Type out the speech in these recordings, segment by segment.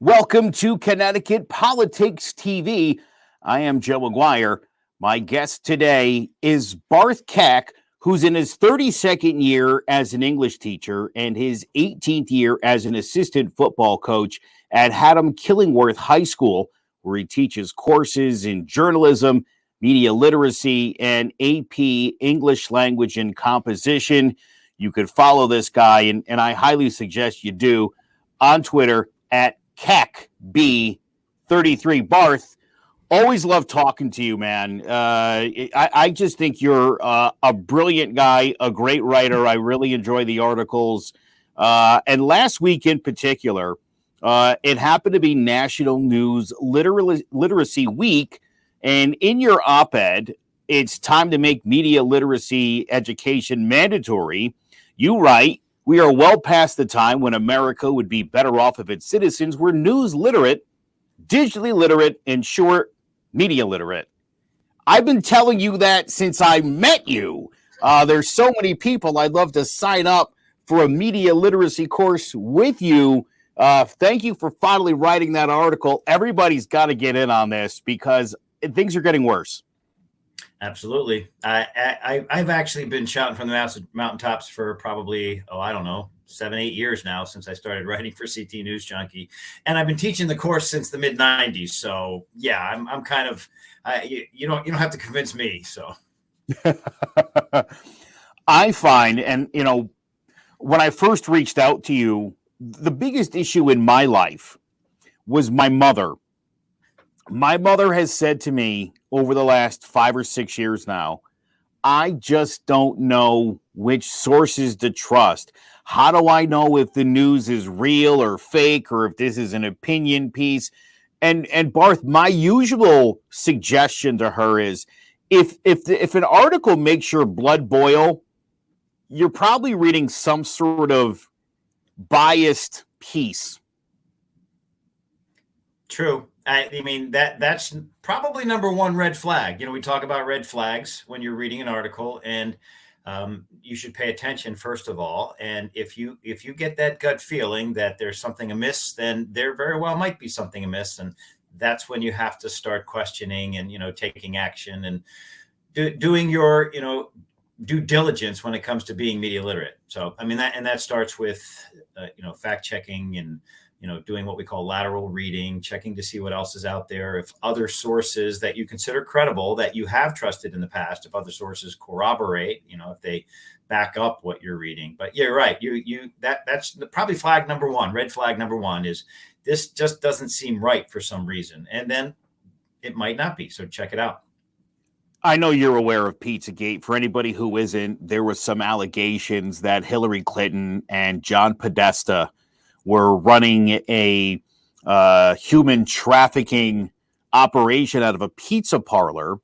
Welcome to Connecticut Politics TV. I am Joe Aguiar. My guest today is Barth Keck, who's in his 32nd year as an English teacher and his 18th year as an assistant football coach at Haddam Killingworth High School, where he teaches courses in journalism, media literacy, and AP English language and composition. You could follow this guy, and I highly suggest you do, on Twitter at Keck B33. Barth, always love talking to you, man. I just think you're a brilliant guy, a great writer. I really enjoy the articles. And last week in particular, it happened to be National News Literacy Week. And in your op-ed, it's time to make media literacy education mandatory. You write, we are well past the time when America would be better off if its citizens were news literate, digitally literate, and short, media literate. I've been telling you that since I met you. There's so many people I'd love to sign up for a media literacy course with you. Thank you for finally writing that article. Everybody's got to get in on this because things are getting worse. Absolutely. I've actually been shouting from the mountaintops for probably, 7-8 years now since I started writing for CT News Junkie. And I've been teaching the course since the mid 90s. So yeah, I'm kind of, you don't have to convince me. So I find, and when I first reached out to you, the biggest issue in my life was my mother. My mother has said to me over the last 5 or 6 years now, I just don't know which sources to trust. How do I know if the news is real or fake or if this is an opinion piece? And Barth, my usual suggestion to her is if an article makes your blood boil, you're probably reading some sort of biased piece. True. I mean, that's probably number one red flag. We talk about red flags when you're reading an article, and you should pay attention first of all. And if you get that gut feeling that there's something amiss, then there very well might be something amiss, and that's when you have to start questioning and taking action and doing your due diligence when it comes to being media literate. So I mean that starts with fact checking and doing what we call lateral reading, checking to see what else is out there. If other sources that you consider credible, that you have trusted in the past, if other sources corroborate, if they back up what you're reading. But you're right. That's probably flag number one. Red flag number one is this just doesn't seem right for some reason. And then it might not be. So check it out. I know you're aware of Pizzagate. For anybody who isn't, there was some allegations that Hillary Clinton and John Podesta were running a human trafficking operation out of a pizza parlor.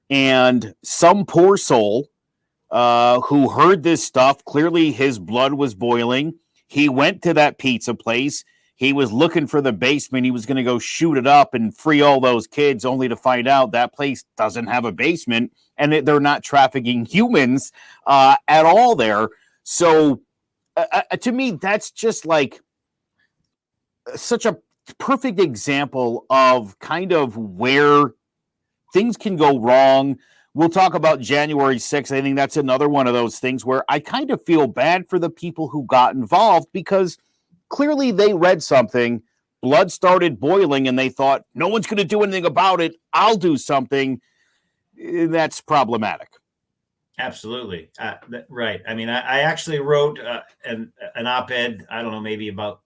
And some poor soul who heard this stuff, clearly his blood was boiling. He went to that pizza place. He was looking for the basement. He was going to go shoot it up and free all those kids, only to find out that place doesn't have a basement and they're not trafficking humans at all there. So to me, that's just like such a perfect example of kind of where things can go wrong. We'll talk about January 6th. I think that's another one of those things where I kind of feel bad for the people who got involved because clearly they read something, blood started boiling, and they thought, no one's going to do anything about it. I'll do something. That's problematic. Absolutely. Right. I mean, I actually wrote an op-ed, I don't know, maybe about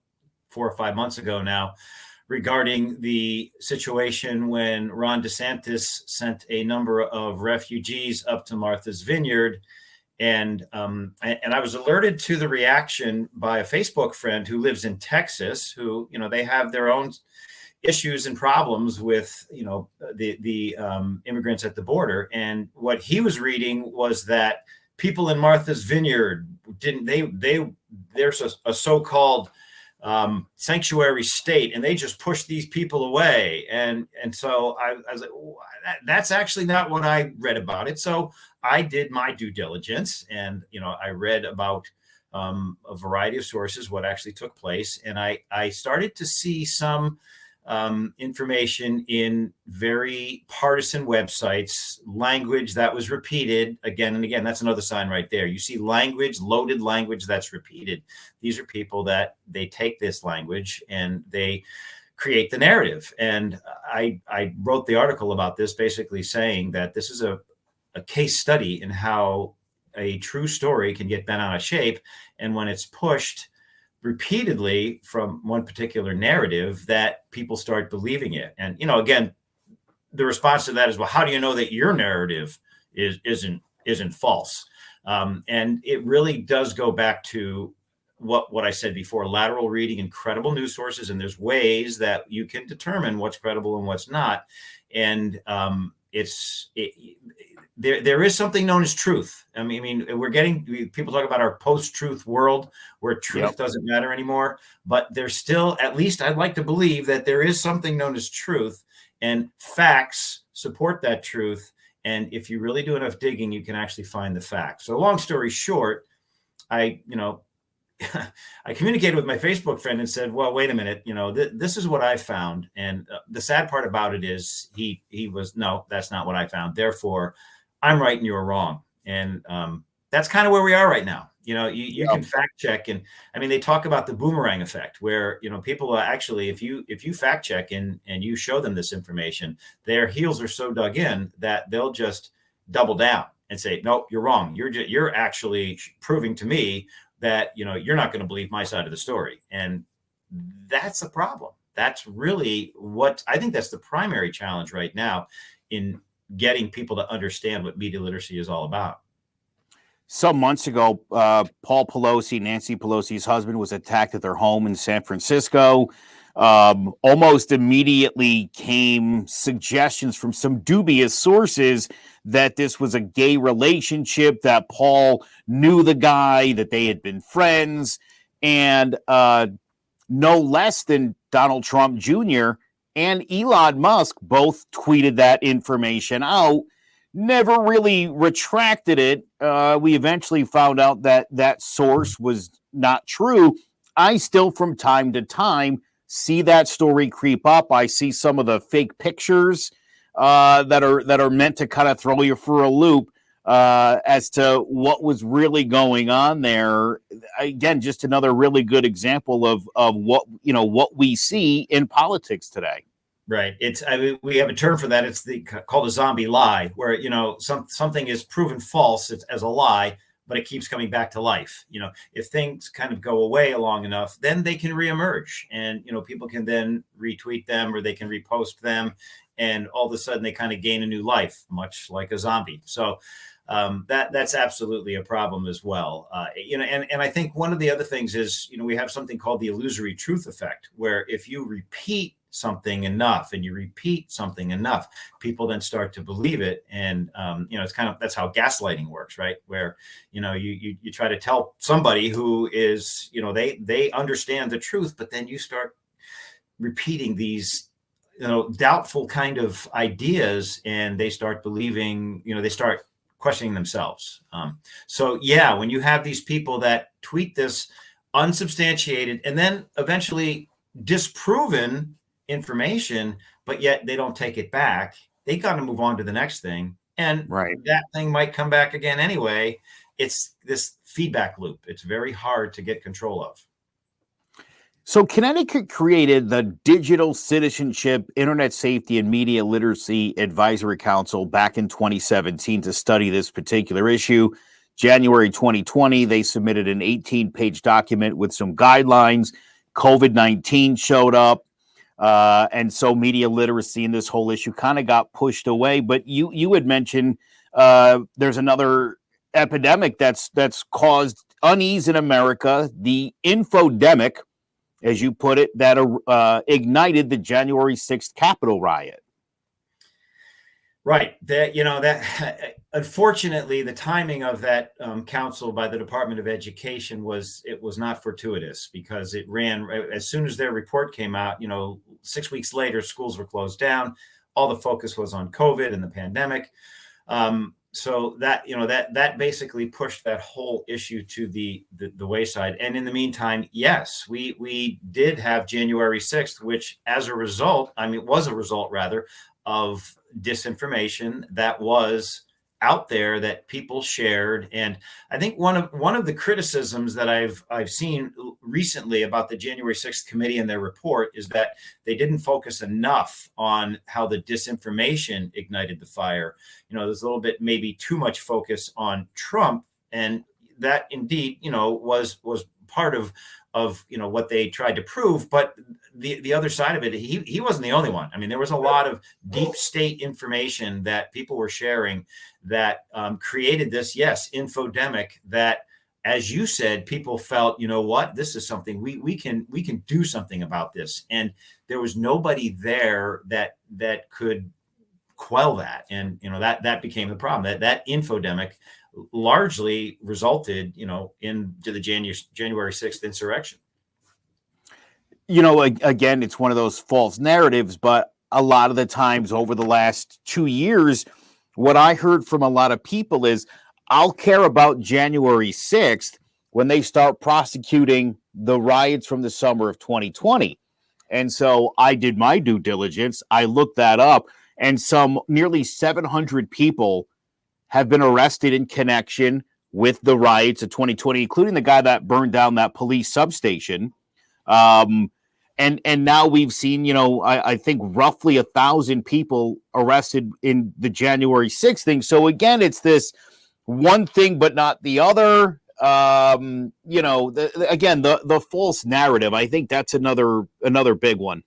4 or 5 months ago now, regarding the situation when Ron DeSantis sent a number of refugees up to Martha's Vineyard. And I was alerted to the reaction by a Facebook friend who lives in Texas, who, they have their own issues and problems with, the immigrants at the border. And what he was reading was that people in Martha's Vineyard there's a so-called sanctuary state, and they just push these people away. And so I was like, that's actually not what I read about it. So I did my due diligence, and I read about a variety of sources what actually took place. And I started to see some information in very partisan websites, language that was repeated again and again. That's another sign right there. You see language, loaded language that's repeated. These are people that they take this language and they create the narrative. And I wrote the article about this, basically saying that this is a case study in how a true story can get bent out of shape. And when it's pushed repeatedly from one particular narrative, that people start believing it. And, again, the response to that is, well, how do you know that your narrative isn't false? And it really does go back to what I said before: lateral reading and credible news sources. And there's ways that you can determine what's credible and what's not. And there is something known as truth. I mean, people talk about our post-truth world where truth doesn't matter anymore, but there's still, at least I'd like to believe, that there is something known as truth, and facts support that truth. And if you really do enough digging, you can actually find the facts. So long story short, I communicated with my Facebook friend and said, well, wait a minute, this is what I found. And the sad part about it is he was, no, that's not what I found. Therefore, I'm right and you're wrong. And that's kind of where we are right now. You can fact check. And I mean, they talk about the boomerang effect where, people are actually, if you fact check and you show them this information, their heels are so dug in that they'll just double down and say, nope, you're wrong. You're actually proving to me that, you're not going to believe my side of the story. And that's a problem. That's really what I think that's the primary challenge right now in getting people to understand what media literacy is all about. Some months ago, Paul Pelosi, Nancy Pelosi's husband, was attacked at their home in San Francisco. Almost immediately came suggestions from some dubious sources that this was a gay relationship, that Paul knew the guy, that they had been friends, and no less than Donald Trump Jr. and Elon Musk both tweeted that information out, never really retracted it. We eventually found out that that source was not true. I still, from time to time, see that story creep up. I see some of the fake pictures that are meant to kind of throw you for a loop as to what was really going on there. Again, just another really good example of what we see in politics today. Right. We have a term for that. It's called a zombie lie, where something is proven false as a lie, but it keeps coming back to life. If things kind of go away long enough, then they can reemerge, and people can then retweet them or they can repost them, and all of a sudden they kind of gain a new life, much like a zombie. So that's absolutely a problem as well. And I think one of the other things is, we have something called the illusory truth effect, where if you repeat something enough and you repeat something enough, people then start to believe it. And it's kind of, that's how gaslighting works, right? Where you try to tell somebody who is, they understand the truth, but then you start repeating these doubtful kind of ideas, and they start believing, they start questioning themselves. So when you have these people that tweet this unsubstantiated and then eventually disproven information, but yet they don't take it back, they got to move on to the next thing. And that thing might come back again anyway. It's this feedback loop. It's very hard to get control of. So Connecticut created the Digital Citizenship, Internet Safety, and Media Literacy Advisory Council back in 2017 to study this particular issue. January 2020, they submitted an 18-page document with some guidelines. COVID-19 showed up. And so media literacy and this whole issue kind of got pushed away. But you had mentioned there's another epidemic that's caused unease in America, the infodemic, as you put it, that ignited the January 6th Capitol riot. Right. That unfortunately, the timing of that council by the Department of Education was not fortuitous, because it ran as soon as their report came out. 6 weeks later, schools were closed down. All the focus was on COVID and the pandemic. so that, that basically pushed that whole issue to the wayside. And in the meantime, yes, we did have January 6th, which as a result, was a result rather of disinformation that was out there that people shared. And I think one of the criticisms that I've seen recently about the January 6th committee and their report is that they didn't focus enough on how the disinformation ignited the fire. There's a little bit, maybe too much focus on Trump, and that indeed, was part of what they tried to prove. But the other side of it, he wasn't the only one. There was a lot of deep state information that people were sharing that created this, yes, infodemic that, as you said, people felt, what, this is something we can do something about this. And there was nobody there that could quell that. And, that became the problem, that infodemic largely resulted, into the January 6th insurrection. Again, it's one of those false narratives, but a lot of the times over the last 2 years, what I heard from a lot of people is, I'll care about January 6th when they start prosecuting the riots from the summer of 2020. And so I did my due diligence. I looked that up, and nearly 700 people have been arrested in connection with the riots of 2020, including the guy that burned down that police substation. And now we've seen, I think roughly 1,000 people arrested in the January 6th thing. So again, it's this one thing, but not the other. The false narrative. I think that's another big one.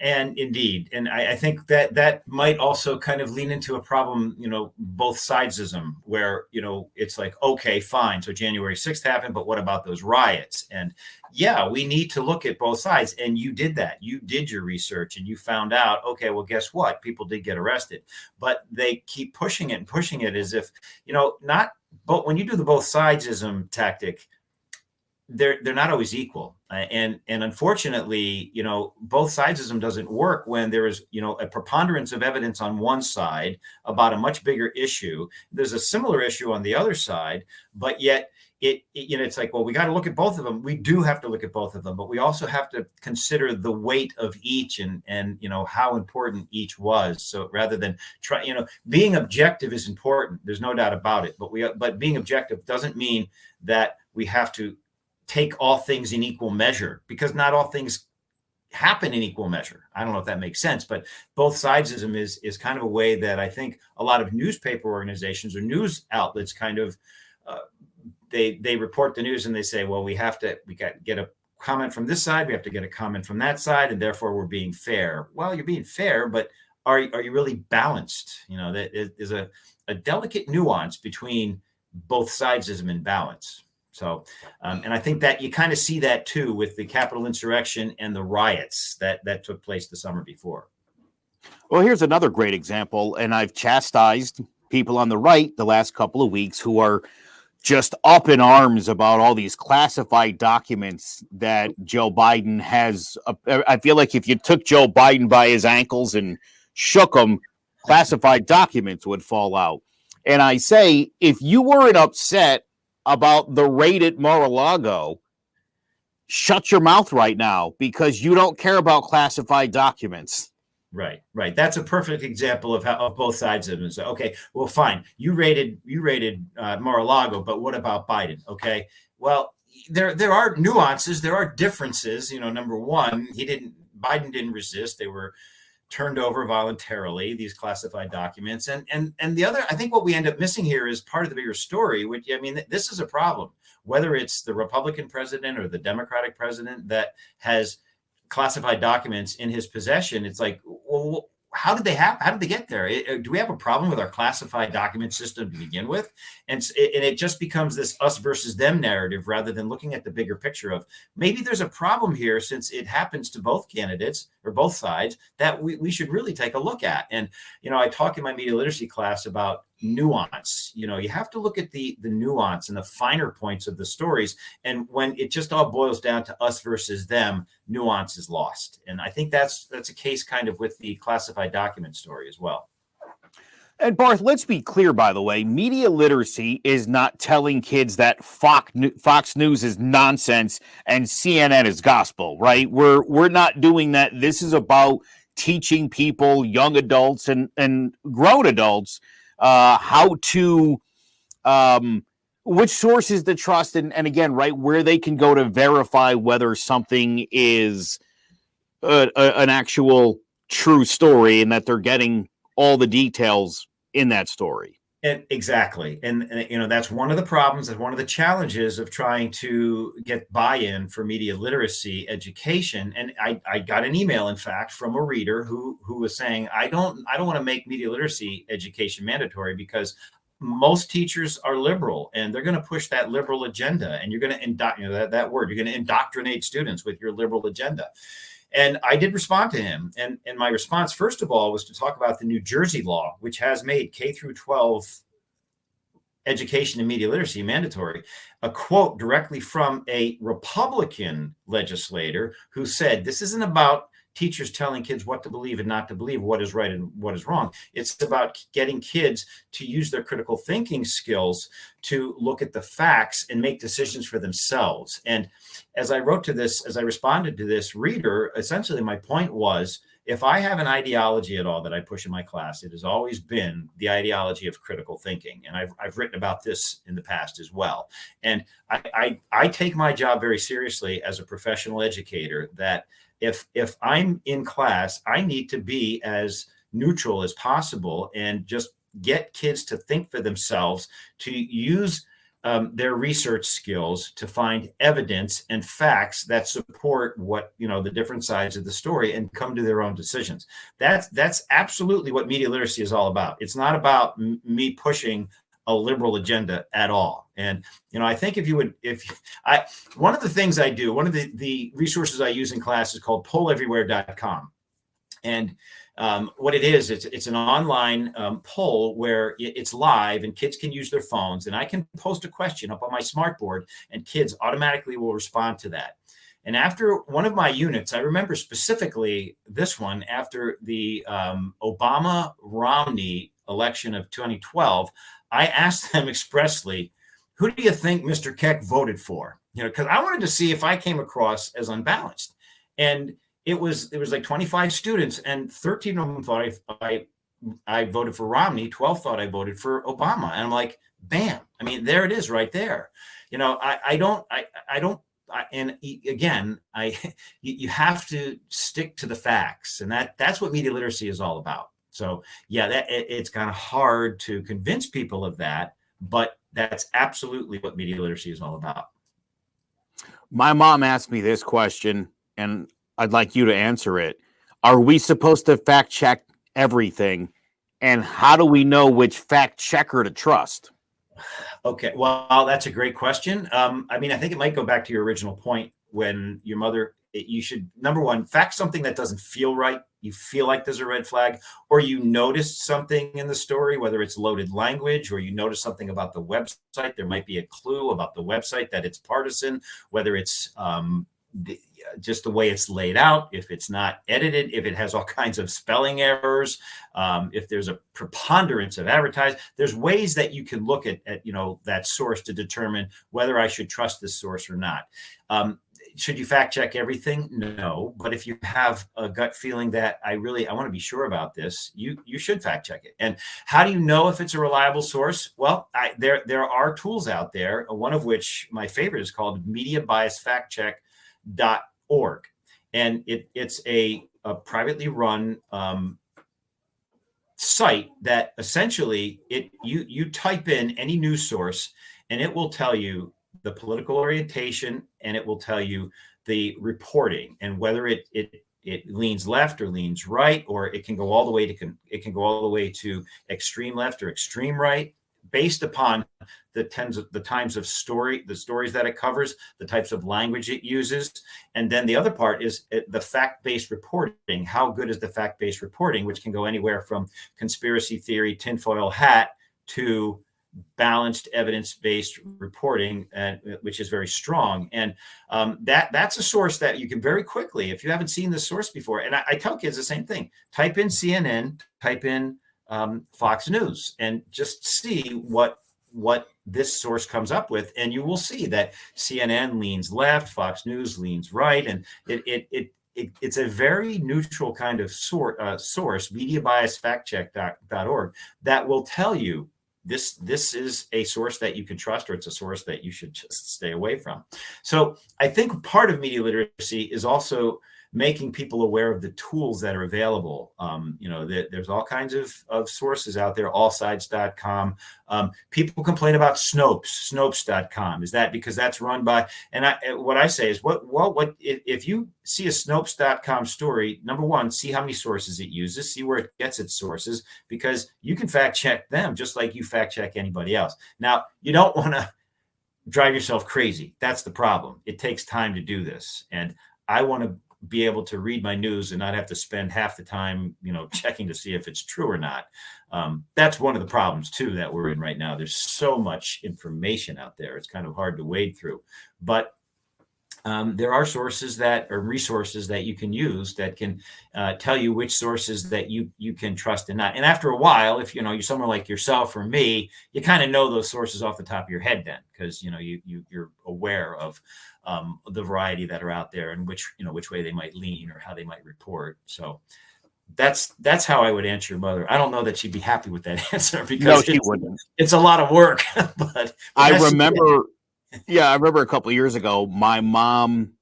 And indeed, and I think that might also kind of lean into a problem, both sidesism, where, it's like, okay, fine. So January 6th happened, but what about those riots? And yeah, we need to look at both sides. And you did that. You did your research and you found out, okay, well, guess what? People did get arrested, but they keep pushing it as if, but when you do the both sidesism tactic, they're not always equal. And unfortunately, both sidesism doesn't work when there is, a preponderance of evidence on one side about a much bigger issue. There's a similar issue on the other side, but yet it's like, well, we got to look at both of them. We do have to look at both of them, but we also have to consider the weight of each and how important each was. So rather than being objective is important. There's no doubt about it. But being objective doesn't mean that we have to take all things in equal measure, because not all things happen in equal measure. I don't know if that makes sense, but both sidesism is kind of a way that I think a lot of newspaper organizations or news outlets kind of they report the news and they say, well, we got to get a comment from this side, we have to get a comment from that side, and therefore we're being fair. Well, you're being fair, but are you really balanced? That is a delicate nuance between both sidesism and balance. So, and I think that you kind of see that too with the Capitol insurrection and the riots that took place the summer before. Well, here's another great example, and I've chastised people on the right the last couple of weeks who are just up in arms about all these classified documents that Joe Biden has. I feel like if you took Joe Biden by his ankles and shook him, classified documents would fall out. And I say, if you weren't upset about the raid at Mar-a-Lago, shut your mouth right now, because you don't care about classified documents. Right. That's a perfect example of both sides of it. So, okay, well, fine. You raided Mar-a-Lago, but what about Biden? Okay, well, there are nuances, there are differences. Number one, Biden didn't resist; they were turned over voluntarily, these classified documents. And the other, I think what we end up missing here is part of the bigger story, which, this is a problem, whether it's the Republican president or the Democratic president that has classified documents in his possession. It's like, well, how did they get there? Do we have a problem with our classified document system to begin with? And it just becomes this us versus them narrative, rather than looking at the bigger picture of, maybe there's a problem here, since it happens to both candidates or both sides, that we should really take a look at. And, I talk in my media literacy class about nuance. You have to look at the nuance and the finer points of the stories. And when it just all boils down to us versus them, nuance is lost. And I think that's a case kind of with the classified document story as well. And Barth, let's be clear, by the way, media literacy is not telling kids that Fox News is nonsense and CNN is gospel, right? We're not doing that. This is about teaching people, young adults and grown adults, how to which sources to trust, and again, right, where they can go to verify whether something is an actual true story and that they're getting all the details in that story. And exactly. And, you know, that's one of the problems and one of the challenges of trying to get buy-in for media literacy education. And I got an email, in fact, from a reader who was saying, I don't want to make media literacy education mandatory because most teachers are liberal and they're going to push that liberal agenda, and you're going to that word, you're going to indoctrinate students with your liberal agenda. And I did respond to him. And my response, first of all, was to talk about the New Jersey law, which has made K through 12 education and media literacy mandatory. A quote directly from a Republican legislator who said, this isn't about teachers telling kids what to believe and not to believe, what is right and what is wrong. It's about getting kids to use their critical thinking skills to look at the facts and make decisions for themselves. And as I responded to this reader, essentially my point was, if I have an ideology at all that I push in my class, it has always been the ideology of critical thinking. And I've written about this in the past as well. And I take my job very seriously as a professional educator, that if I'm in class, I need to be as neutral as possible and just get kids to think for themselves, to use their research skills to find evidence and facts that support what, you know, the different sides of the story, and come to their own decisions. That's absolutely what media literacy is all about. It's not about me pushing a liberal agenda at all. And, you know, I think one of the things I do, one of the resources I use in class is called polleverywhere.com. And what it is, it's an online poll where it's live and kids can use their phones, and I can post a question up on my smartboard and kids automatically will respond to that. And after one of my units, I remember specifically this one, after the Obama-Romney election of 2012, I asked them expressly, who do you think Mr. Keck voted for? You know, because I wanted to see if I came across as unbalanced. And it was like 25 students, and 13 of them thought I voted for Romney, 12 thought I voted for Obama. And I'm like, bam. I mean, there it is right there. You know, you have to stick to the facts, and that's what media literacy is all about. So yeah, it's kind of hard to convince people of that, but that's absolutely what media literacy is all about. My mom asked me this question, and I'd like you to answer it. Are we supposed to fact check everything? And how do we know which fact checker to trust? Okay, well, that's a great question. I mean, I think it might go back to your original point when your mother, you should, number one, fact something that doesn't feel right. You feel like there's a red flag, or you noticed something in the story, whether it's loaded language, or you notice something about the website. There might be a clue about the website that it's partisan, whether it's just the way it's laid out, if it's not edited, if it has all kinds of spelling errors, if there's a preponderance of advertising. There's ways that you can look at you know, that source to determine whether I should trust this source or not. Should you fact check everything? No. But if you have a gut feeling that I want to be sure about this, you should fact check it. And how do you know if it's a reliable source? Well, there are tools out there, one of which my favorite is called MediaBiasFactCheck.org. And it's a privately run site that essentially you type in any news source and it will tell you the political orientation, and it will tell you the reporting and whether it leans left or leans right, or it can go all the way to extreme left or extreme right, based upon the stories that it covers, the types of language it uses. And then the other part is the fact-based reporting. How good is the fact-based reporting, which can go anywhere from conspiracy theory, tinfoil hat, to balanced evidence-based reporting, which is very strong. And that's a source that you can very quickly, if you haven't seen this source before, and I tell kids the same thing, type in CNN, type in Fox News and just see what this source comes up with, and you will see that CNN leans left, Fox News leans right, and it's a very neutral kind of source, mediabiasfactcheck.org, that will tell you this is a source that you can trust, or it's a source that you should just stay away from. So I think part of media literacy is also making people aware of the tools that are available. There's all kinds of sources out there, allsides.com. People complain about snopes.com. Is that because that's run by, and what I say is, if you see a snopes.com story, number one, see how many sources it uses, see where it gets its sources, because you can fact check them just like you fact check anybody else. Now, you don't want to drive yourself crazy. That's the problem. It takes time to do this. And I want to be able to read my news and not have to spend half the time, checking to see if it's true or not. That's one of the problems too that we're in right now. There's so much information out there. It's kind of hard to wade through, but there are sources that are resources that you can use that can tell you which sources that you can trust and not. And after a while, if you're someone like yourself or me, you kind of know those sources off the top of your head then, because you're aware of the variety that are out there and which way they might lean or how they might report. So that's how I would answer your mother. I don't know that she'd be happy with that answer, because she wouldn't. It's a lot of work. but I remember. Yeah, I remember a couple of years ago, my mom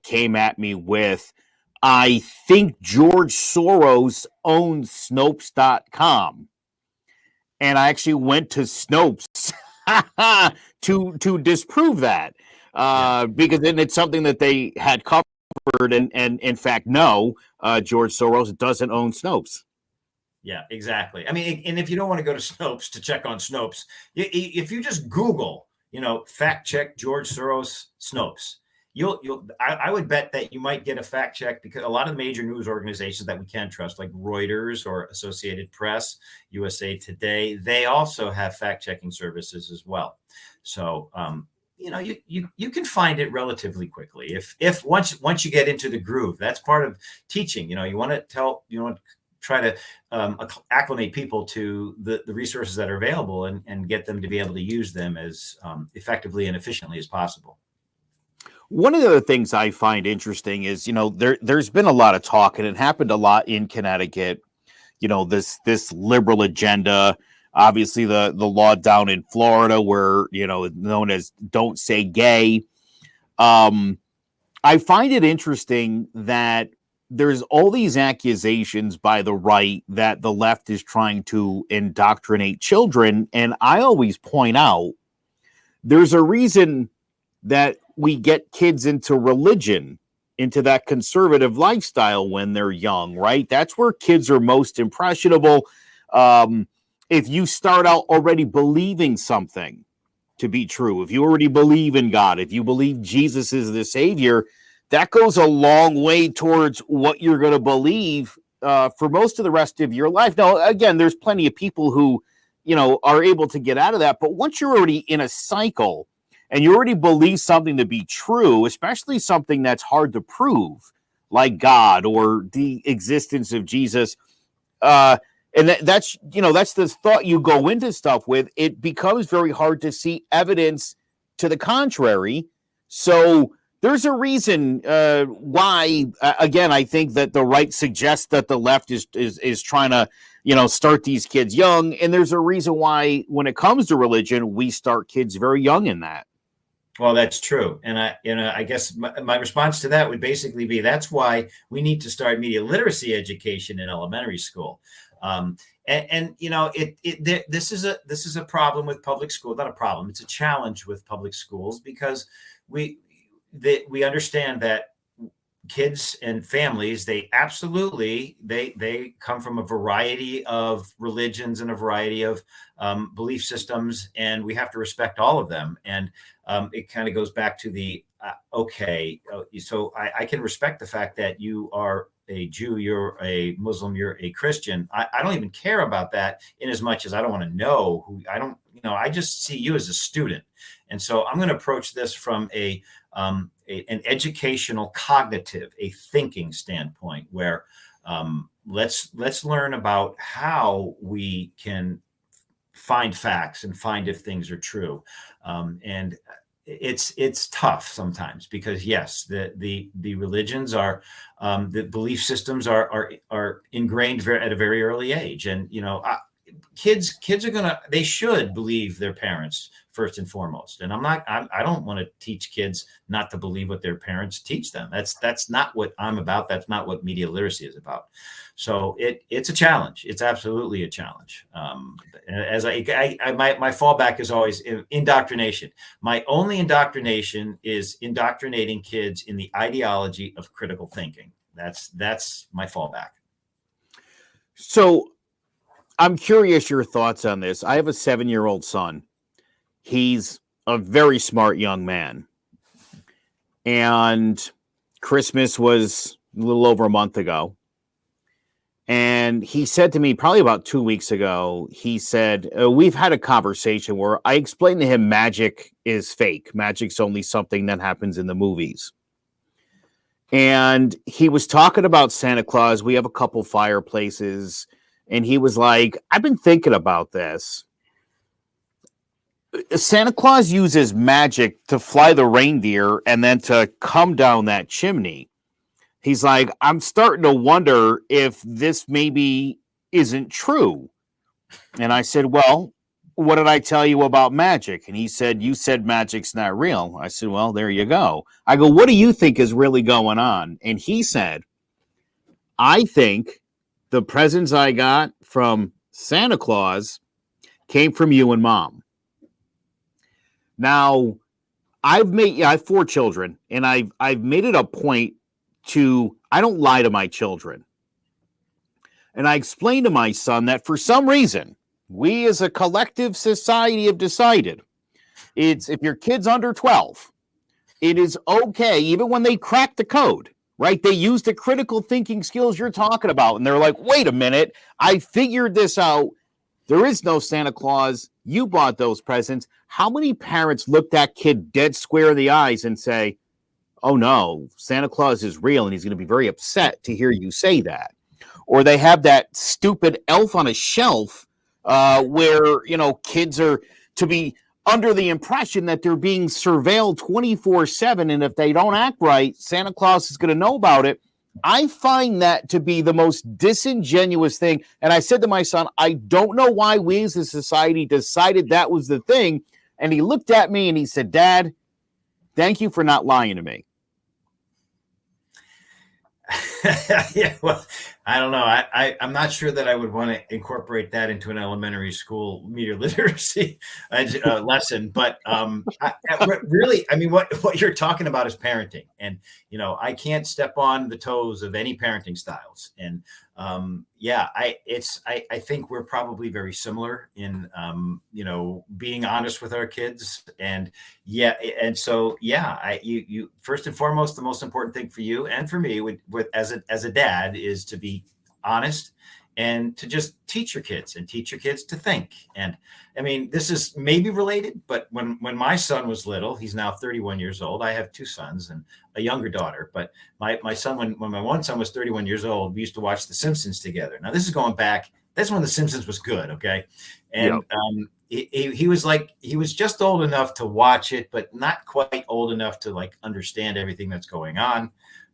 came at me with, I think George Soros owns Snopes.com. And I actually went to Snopes to disprove that, because then it's something that they had covered. And in fact, no, George Soros doesn't own Snopes. Yeah, exactly. I mean, and if you don't want to go to Snopes to check on Snopes, if you just Google, fact check George Soros Snopes, I would bet that you might get a fact check, because a lot of the major news organizations that we can trust, like Reuters or Associated Press, USA Today, they also have fact checking services as well. So, you can find it relatively quickly if once you get into the groove. That's part of teaching. You want to try to acclimate people to the resources that are available and get them to be able to use them as effectively and efficiently as possible. One of the other things I find interesting is, there's been a lot of talk, and it happened a lot in Connecticut, this liberal agenda, obviously the law down in Florida where, known as Don't Say Gay. I find it interesting that there's all these accusations by the right that the left is trying to indoctrinate children. And I always point out there's a reason that we get kids into religion, into that conservative lifestyle when they're young, right? That's where kids are most impressionable. If you start out already believing something to be true, if you already believe in God, if you believe Jesus is the Savior, that goes a long way towards what you're going to believe for most of the rest of your life. Now, again, there's plenty of people who, are able to get out of that. But once you're already in a cycle and you already believe something to be true, especially something that's hard to prove, like God or the existence of Jesus, and that's the thought you go into stuff with, it becomes very hard to see evidence to the contrary. So there's a reason why, again, I think that the right suggests that the left is trying to, start these kids young. And there's a reason why, when it comes to religion, we start kids very young in that. Well, that's true. And I guess my response to that would basically be, that's why we need to start media literacy education in elementary school. This is a problem with public school. Not a problem. It's a challenge with public schools, because we understand that kids and families, they come from a variety of religions and a variety of belief systems, and we have to respect all of them. And it kind of goes back to the so I can respect the fact that you are a Jew, you're a Muslim, you're a Christian. I don't even care about that, in as much as I don't want to know who. I just see you as a student. And so I'm going to approach this from an educational, cognitive, a thinking standpoint, where let's learn about how we can find facts and find if things are true. And it's tough sometimes because yes, the religions are the belief systems are ingrained at a very early age, and kids are gonna they should believe their parents first and foremost. And I don't want to teach kids not to believe what their parents teach them. That's not what I'm about. That's not what media literacy is about. So it's a challenge. It's absolutely a challenge. As my fallback is always indoctrination. My only indoctrination is indoctrinating kids in the ideology of critical thinking. That's my fallback. So I'm curious your thoughts on this. I have a 7-year-old son. He's a very smart young man. And Christmas was a little over a month ago. And he said to me probably about 2 weeks ago, he said, we've had a conversation where I explained to him magic is fake. Magic's only something that happens in the movies. And he was talking about Santa Claus. We have a couple fireplaces. And he was like, I've been thinking about this. Santa Claus uses magic to fly the reindeer and then to come down that chimney. He's like, I'm starting to wonder if this maybe isn't true. And I said, well, what did I tell you about magic? And he said, you said magic's not real. I said, well, there you go. I go, what do you think is really going on? And he said, I think the presents I got from Santa Claus came from you and Mom. Now, I have 4 children, and I've made it a point I don't lie to my children. And I explained to my son that for some reason, we as a collective society have decided if your kid's under 12, it is okay, even when they crack the code, right? They use the critical thinking skills you're talking about. And they're like, wait a minute, I figured this out. There is no Santa Claus. You bought those presents. How many parents look that kid dead square in the eyes and say, oh no, Santa Claus is real and he's going to be very upset to hear you say that? Or they have that stupid elf on a shelf where, kids are to be under the impression that they're being surveilled 24/7. And if they don't act right, Santa Claus is going to know about it. I find that to be the most disingenuous thing. And I said to my son, I don't know why we as a society decided that was the thing. And he looked at me and he said, Dad, thank you for not lying to me. Yeah, well, I don't know. I'm not sure that I would want to incorporate that into an elementary school media literacy lesson. But really, I mean, what you're talking about is parenting, and I can't step on the toes of any parenting styles. And I think we're probably very similar in being honest with our kids, and you first and foremost, the most important thing for you and for me as a dad is to be honest and to just teach your kids to think. And I mean, this is maybe related, but when my son was little, he's now 31 years old. I have 2 sons and a younger daughter, but my son, when my one son was 31 years old, we used to watch The Simpsons together. Now this is going back, that's when The Simpsons was good. Okay. And he was just old enough to watch it, but not quite old enough to understand everything that's going on.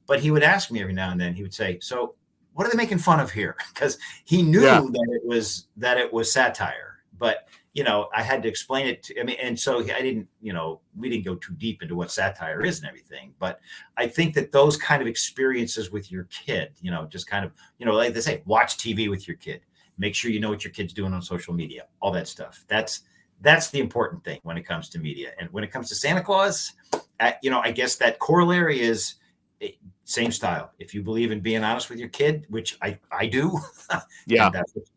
But he would ask me every now and then, he would say, so what are they making fun of here? Because he knew that it was satire, but I had to explain it to, and so I didn't, we didn't go too deep into what satire is and everything, but I think that those kind of experiences with your kid, just kind of, like they say, watch TV with your kid, make sure you know what your kid's doing on social media, all that stuff. That's the important thing when it comes to media. And when it comes to Santa Claus, I guess that corollary is same style. If you believe in being honest with your kid, which I do,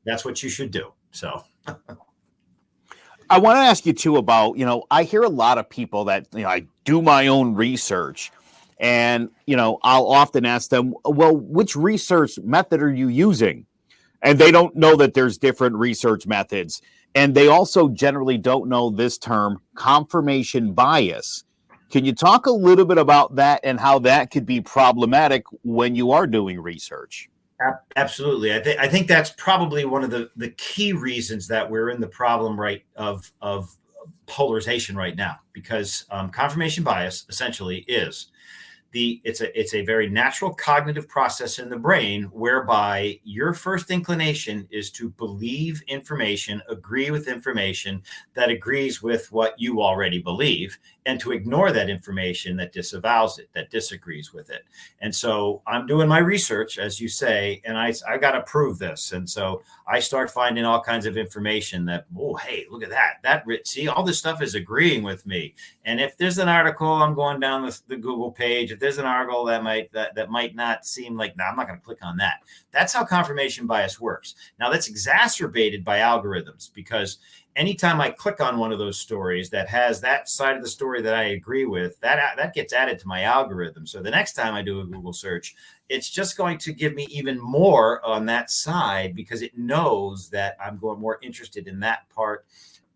that's what you should do. So I want to ask you too about, I hear a lot of people that, I do my own research and, I'll often ask them, well, which research method are you using? And they don't know that there's different research methods. And they also generally don't know this term, confirmation bias. Can you talk a little bit about that and how that could be problematic when you are doing research? Absolutely. I think that's probably one of the key reasons that we're in the problem of polarization right now, because confirmation bias essentially is it's a very natural cognitive process in the brain whereby your first inclination is to believe information, agree with information that agrees with what you already believe, and to ignore that information that disavows it, that disagrees with it. And so I'm doing my research, as you say, and I got to prove this. And so I start finding all kinds of information that, oh, hey, look at that. See, all this stuff is agreeing with me. And if there's an article, I'm going down the Google page. If there's an article that might not seem like, no, I'm not going to click on that. That's how confirmation bias works. Now, that's exacerbated by algorithms, because anytime I click on one of those stories that has that side of the story that I agree with, that gets added to my algorithm. So the next time I do a Google search, it's just going to give me even more on that side, because it knows that I'm more interested in that part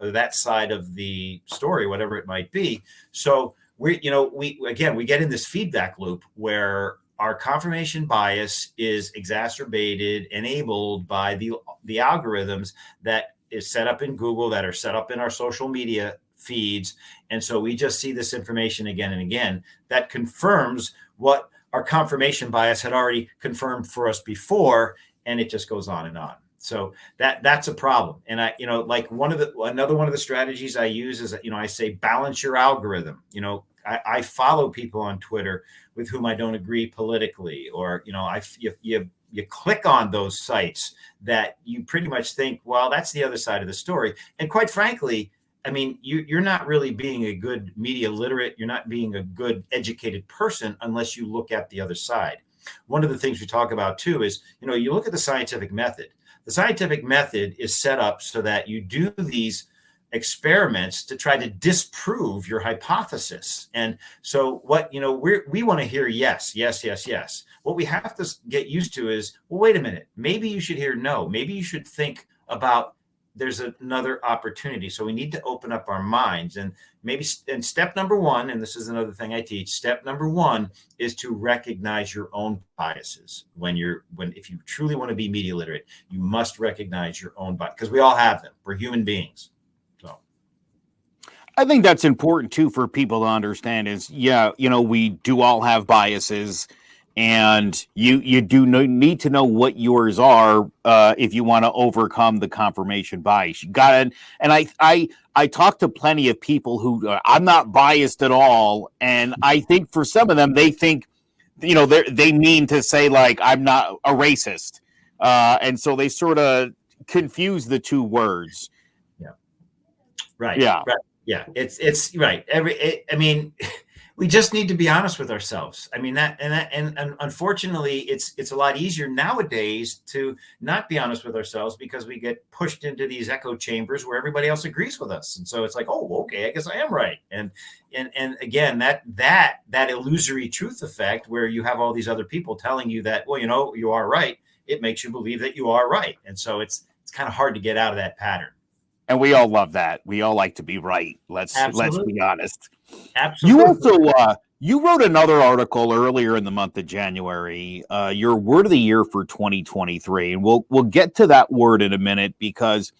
or that side of the story, whatever it might be. So we get in this feedback loop where our confirmation bias is exacerbated, enabled by the algorithms that is set up in Google, that are set up in our social media feeds. And so we just see this information again and again that confirms what our confirmation bias had already confirmed for us before, and it just goes on and on. So that's a problem. And another one of the strategies I use is, I say, balance your algorithm. I follow people on Twitter with whom I don't agree politically, or, you click on those sites that you pretty much think, well, that's the other side of the story. And quite frankly, I mean, you're not really being a good media literate. You're not being a good educated person unless you look at the other side. One of the things we talk about too is, you look at the scientific method. The scientific method is set up so that you do these experiments to try to disprove your hypothesis. And so what, we want to hear yes, yes, yes, yes. What we have to get used to is, well, wait a minute, maybe you should hear no. Maybe you should think about there's another opportunity. So we need to open up our minds, and step number one, and this is another thing I teach, step number one is to recognize your own biases. If you truly want to be media literate, you must recognize your own bias, because we all have them. We're human beings. So I think that's important too for people to understand is, we do all have biases, and you do need to know what yours are if you want to overcome the confirmation bias. You got it. And I talk to plenty of people who I'm not biased at all, and I think for some of them they think, they mean to say like I'm not a racist, and so they sort of confuse the two words. Yeah. Right. Yeah. Right. Yeah. It's right. We just need to be honest with ourselves. I mean, and unfortunately, it's a lot easier nowadays to not be honest with ourselves, because we get pushed into these echo chambers where everybody else agrees with us, and so it's like, oh, okay, I guess I am right. And again, that illusory truth effect, where you have all these other people telling you that, well, you are right. It makes you believe that you are right, and so it's kind of hard to get out of that pattern. And we all love that. We all like to be right. Let's be honest. Absolutely. You also you wrote another article earlier in the month of January. Your word of the year for 2023, and we'll get to that word in a minute, because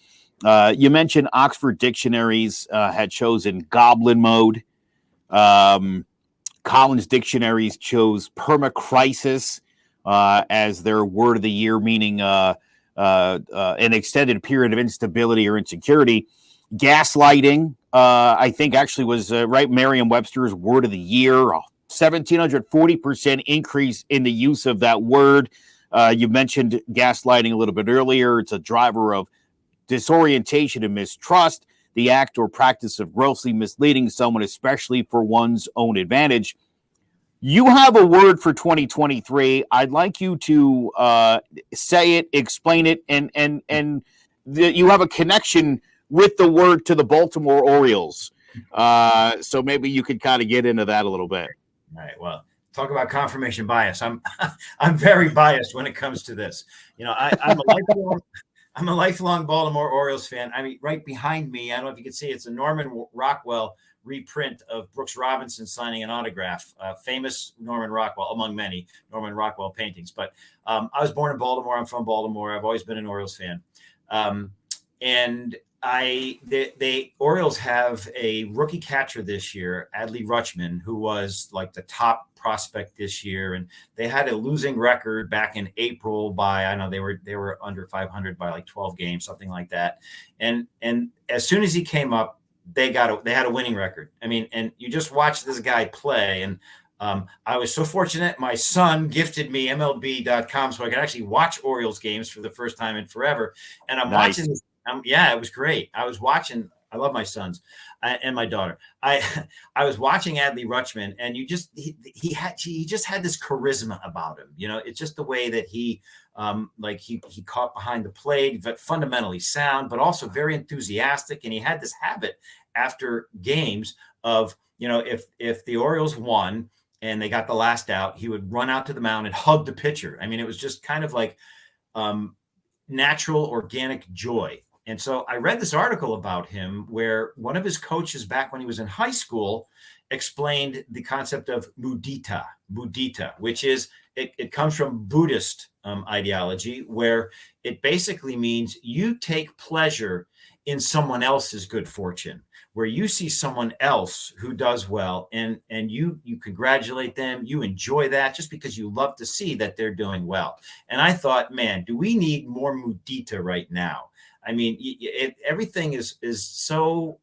you mentioned Oxford Dictionaries had chosen goblin mode. Collins Dictionaries chose permacrisis as their word of the year, meaning an extended period of instability or insecurity. Gaslighting, I think, actually was right. Merriam-Webster's word of the year, 1,740% increase in the use of that word. You mentioned gaslighting a little bit earlier. It's a driver of disorientation and mistrust, the act or practice of grossly misleading someone, especially for one's own advantage. You have a word for 2023. I'd like you to say it, explain it, and you have a connection with the word to the Baltimore Orioles. So maybe you could kind of get into that a little bit. All right. Well, talk about confirmation bias. I'm very biased when it comes to this. I'm a lifelong Baltimore Orioles fan. I mean, right behind me, I don't know if you can see, it's a Norman Rockwell reprint of Brooks Robinson signing an autograph, famous Norman Rockwell, among many Norman Rockwell paintings. But I was born in Baltimore. I'm from Baltimore. I've always been an Orioles fan. And the Orioles have a rookie catcher this year, Adley Rutschman, who was like the top prospect this year, and they had a losing record back in April by, I know they were under 500 by like 12 games, something like that. And as soon as he came up, they had a winning record. I mean, and you just watch this guy play, and I was so fortunate. My son gifted me MLB.com so I could actually watch Orioles games for the first time in forever. And I'm Nice. watching this. Yeah, it was great. I was watching. I love my sons and my daughter. I was watching Adley Rutschman, and he just had this charisma about him. You know, it's just the way that he caught behind the plate, but fundamentally sound, but also very enthusiastic. And he had this habit after games of, you know, if the Orioles won and they got the last out, he would run out to the mound and hug the pitcher. I mean, it was just kind of like natural, organic joy. And so I read this article about him where one of his coaches back when he was in high school explained the concept of mudita, which is, it comes from Buddhist ideology, where it basically means you take pleasure in someone else's good fortune, where you see someone else who does well and you congratulate them, you enjoy that just because you love to see that they're doing well. And I thought, man, do we need more mudita right now? I mean, everything is so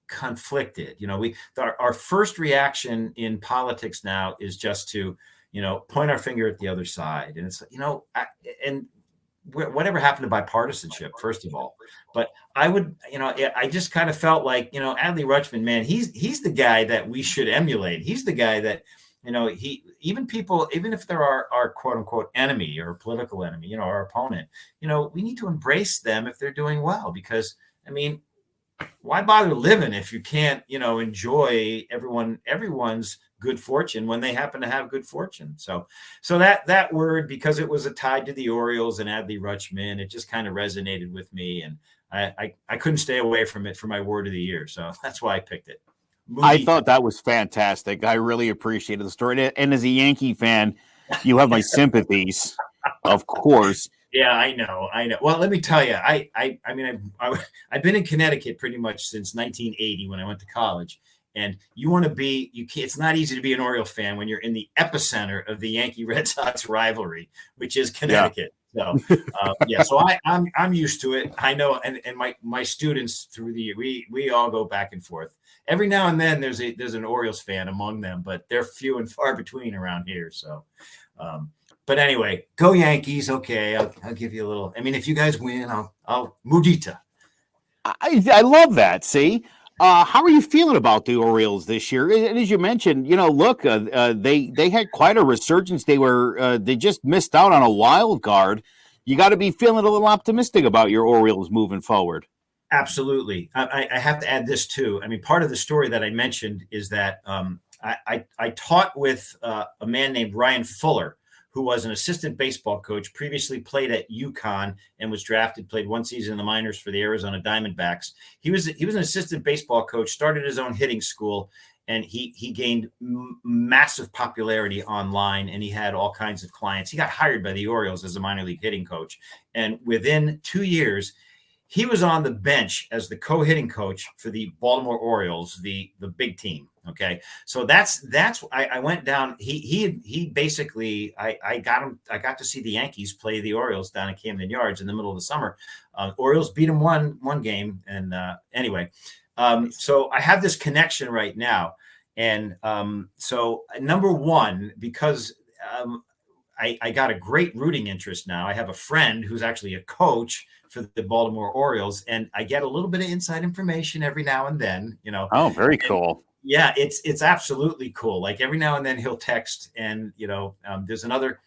conflicted. You know, our first reaction in politics now is just to, you know, point our finger at the other side. And it's, you know, whatever happened to bipartisanship, first of all. But I would, you know, I just kind of felt like, you know, Adley Rutschman, man, he's the guy that we should emulate. He's the guy that, you know, even if they're our quote unquote enemy or political enemy, you know, our opponent, you know, we need to embrace them if they're doing well, because, I mean, why bother living if you can't, you know, enjoy everyone's good fortune when they happen to have good fortune. So that word, because it was tied to the Orioles and Adley Rutschman, it just kind of resonated with me, and I couldn't stay away from it for my word of the year. So that's why I picked it. I thought that was fantastic. I really appreciated the story. And as a Yankee fan, you have my sympathies, of course. Yeah, I know. Well, let me tell you, I've been in Connecticut pretty much since 1980 when I went to college. And it's not easy to be an Oriole fan when you're in the epicenter of the Yankee Red Sox rivalry, which is Connecticut. Yeah. So I'm used to it. I know, and my students through the year, we all go back and forth. Every now and then there's an Orioles fan among them, but they're few and far between around here. So, but anyway, go Yankees. Okay, I'll give you a little. I mean, if you guys win, I'll mudita. I love that. See, how are you feeling about the Orioles this year? And as you mentioned, you know, look, they had quite a resurgence. They just missed out on a wild card. You got to be feeling a little optimistic about your Orioles moving forward. Absolutely. I have to add this too. I mean, part of the story that I mentioned is that I taught with a man named Ryan Fuller, who was an assistant baseball coach, previously played at UConn and was drafted, played one season in the minors for the Arizona Diamondbacks. He was an assistant baseball coach, started his own hitting school, and he gained massive popularity online, and he had all kinds of clients. He got hired by the Orioles as a minor league hitting coach. And within 2 years, he was on the bench as the co-hitting coach for the Baltimore Orioles, the big team. Okay. So I went down. He basically, I got to see the Yankees play the Orioles down at Camden Yards in the middle of the summer. Orioles beat them one game. And anyway, so I have this connection right now. And so number one, because I got a great rooting interest now. I have a friend who's actually a coach for the Baltimore Orioles, and I get a little bit of inside information every now and then, you know. Oh, very cool. Yeah, it's absolutely cool. Like every now and then he'll text, and you know, there's another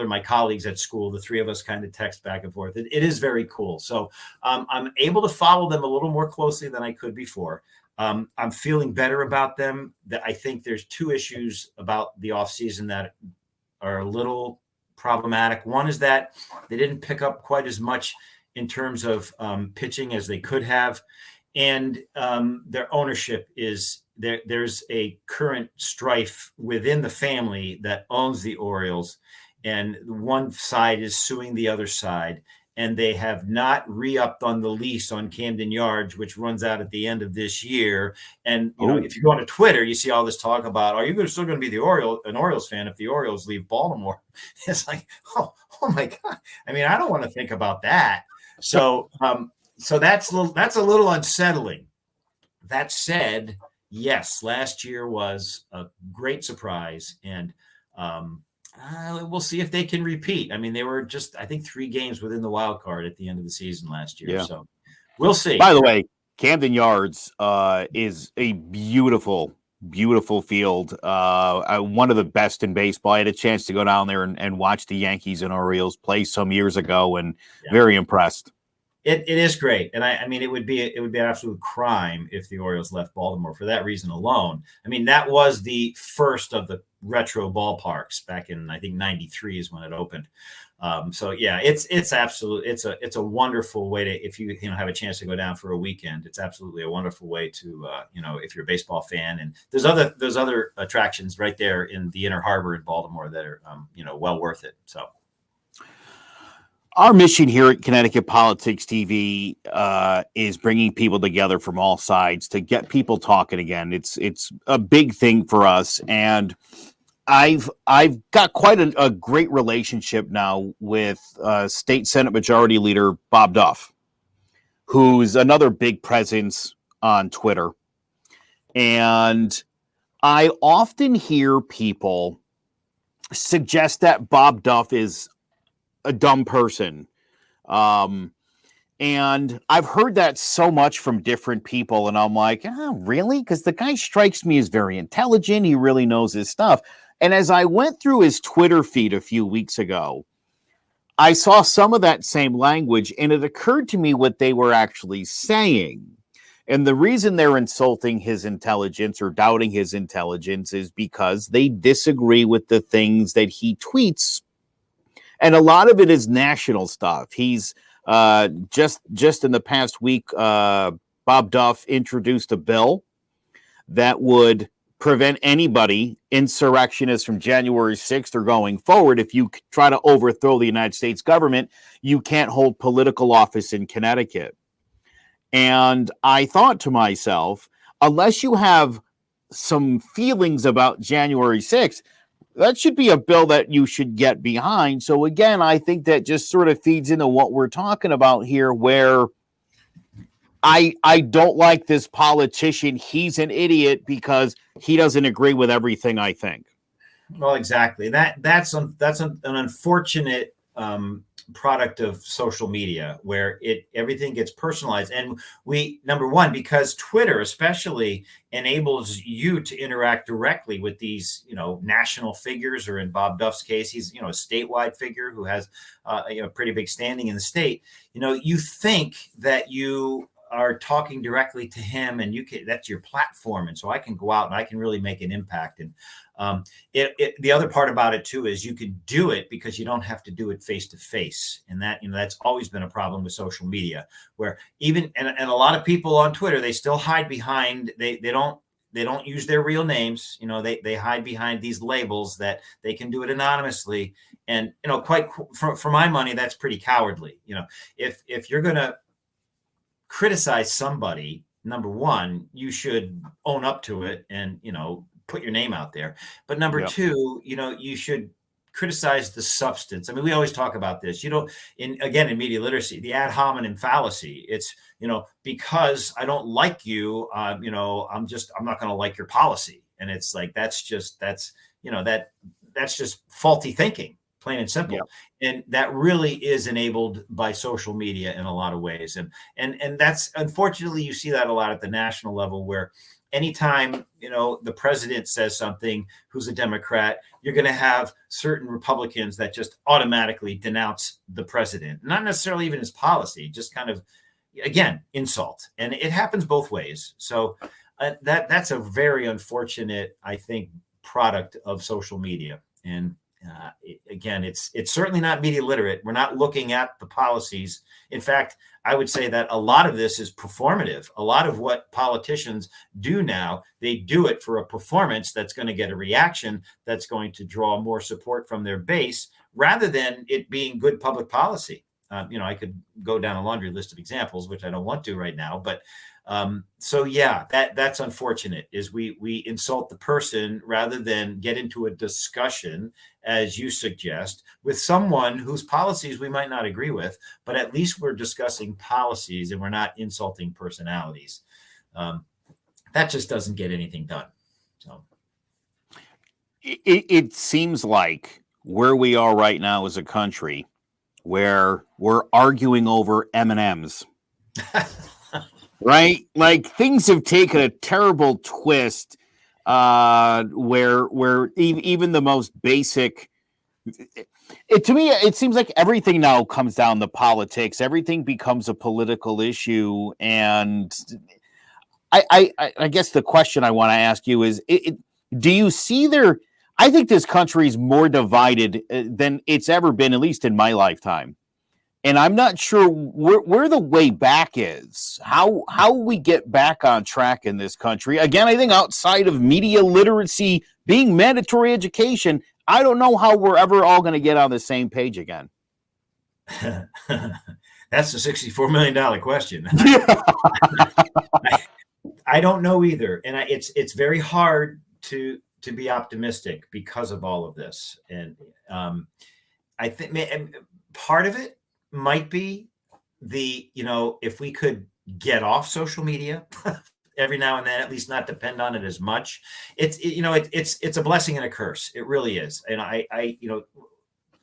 my colleagues at school. The three of us kind of text back and forth. It is very cool. So I'm able to follow them a little more closely than I could before. I'm feeling better about them. I think there's two issues about the offseason that are a little problematic. One is that they didn't pick up quite as much in terms of pitching as they could have. and their ownership is there. There's a current strife within the family that owns the Orioles, and one side is suing the other side, and they have not re-upped on the lease on Camden Yards, which runs out at the end of this year. And if you go on Twitter, you see all this talk about, are you still going to be an Orioles fan if the Orioles leave Baltimore? It's like, oh my God. I mean, I don't want to think about that. So that's a little unsettling. That said, yes, last year was a great surprise, and we'll see if they can repeat. I mean, they were just, I think, 3 games within the wild card at the end of the season last year. Yeah. So we'll see. By the way, Camden Yards is a beautiful, beautiful field. One of the best in baseball. I had a chance to go down there and watch the Yankees and Orioles play some years ago, and very impressed. It is great, and I mean, it would be an absolute crime if the Orioles left Baltimore for that reason alone. I mean, that was the first of the retro ballparks back in, I think, '93 is when it opened. So yeah, it's absolutely, it's a wonderful way to, if you have a chance to go down for a weekend, it's absolutely a wonderful way to if you're a baseball fan. And there's other attractions right there in the Inner Harbor in Baltimore that are well worth it. So. Our mission here at Connecticut Politics TV is bringing people together from all sides to get people talking again. It's a big thing for us, and I've got quite a great relationship now with State Senate Majority Leader Bob Duff, who's another big presence on Twitter. And I often hear people suggest that Bob Duff is a dumb person. And I've heard that so much from different people, and I'm like, really? Because the guy strikes me as very intelligent. He really knows his stuff. And as I went through his Twitter feed a few weeks ago, I saw some of that same language, and it occurred to me what they were actually saying. And the reason they're insulting his intelligence or doubting his intelligence is because they disagree with the things that he tweets. And a lot of it is national stuff. He's just in the past week, Bob Duff introduced a bill that would prevent anybody, insurrectionists from January 6th or going forward. If you try to overthrow the United States government, you can't hold political office in Connecticut. And I thought to myself, unless you have some feelings about January 6th, that should be a bill that you should get behind. So again, I think that just sort of feeds into what we're talking about here, where I don't like this politician. He's an idiot because he doesn't agree with everything I think. Well, exactly. That's an unfortunate product of social media, where everything gets personalized. And number one, because Twitter especially enables you to interact directly with these, national figures, or in Bob Duff's case, he's, a statewide figure who has, pretty big standing in the state. You think that you are talking directly to him, and that's your platform. And so I can go out and I can really make an impact. And the other part about it too is you can do it because you don't have to do it face to face. And that, that's always been a problem with social media, where even, and a lot of people on Twitter, they still hide behind, they don't use their real names. They hide behind these labels that they can do it anonymously. And, quite for my money, that's pretty cowardly. If you're going to criticize somebody, number one, you should own up to it and, put your name out there. But number two, you should criticize the substance. I mean, we always talk about this, in media literacy, the ad hominem fallacy. It's, because I don't like you, I'm not going to like your policy. And it's like, that's just faulty thinking, plain and simple. And that really is enabled by social media in a lot of ways. And that's, unfortunately, you see that a lot at the national level, where anytime, the president says something, who's a Democrat, you're going to have certain Republicans that just automatically denounce the president, not necessarily even his policy, just kind of, again, insult. And it happens both ways. So that's a very unfortunate, I think, product of social media. And Again, it's certainly not media literate. We're not looking at the policies. In fact, I would say that a lot of this is performative. A lot of what politicians do now, they do it for a performance that's going to get a reaction that's going to draw more support from their base, rather than it being good public policy. I could go down a laundry list of examples, which I don't want to right now, but so yeah, that's unfortunate. Is we insult the person rather than get into a discussion, as you suggest, with someone whose policies we might not agree with, but at least we're discussing policies and we're not insulting personalities. That just doesn't get anything done. So it seems like where we are right now as a country, where we're arguing over M&Ms. Right? Like, things have taken a terrible twist, where even the most basic, to me, it seems like everything now comes down to politics. Everything becomes a political issue. And I guess the question I want to ask you is, do you see I think this country is more divided than it's ever been, at least in my lifetime. And I'm not sure where the way back is, how we get back on track in this country. Again, I think outside of media literacy being mandatory education, I don't know how we're ever all going to get on the same page again. That's the $64 million question. I don't know either. And it's very hard to be optimistic because of all of this. And I think part of it might be if we could get off social media every now and then, at least not depend on it as much. It's a blessing and a curse. It really is. And I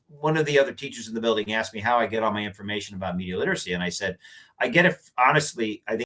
one of the other teachers in the building asked me how I get all my information about media literacy. And I said, I get it. Honestly, I think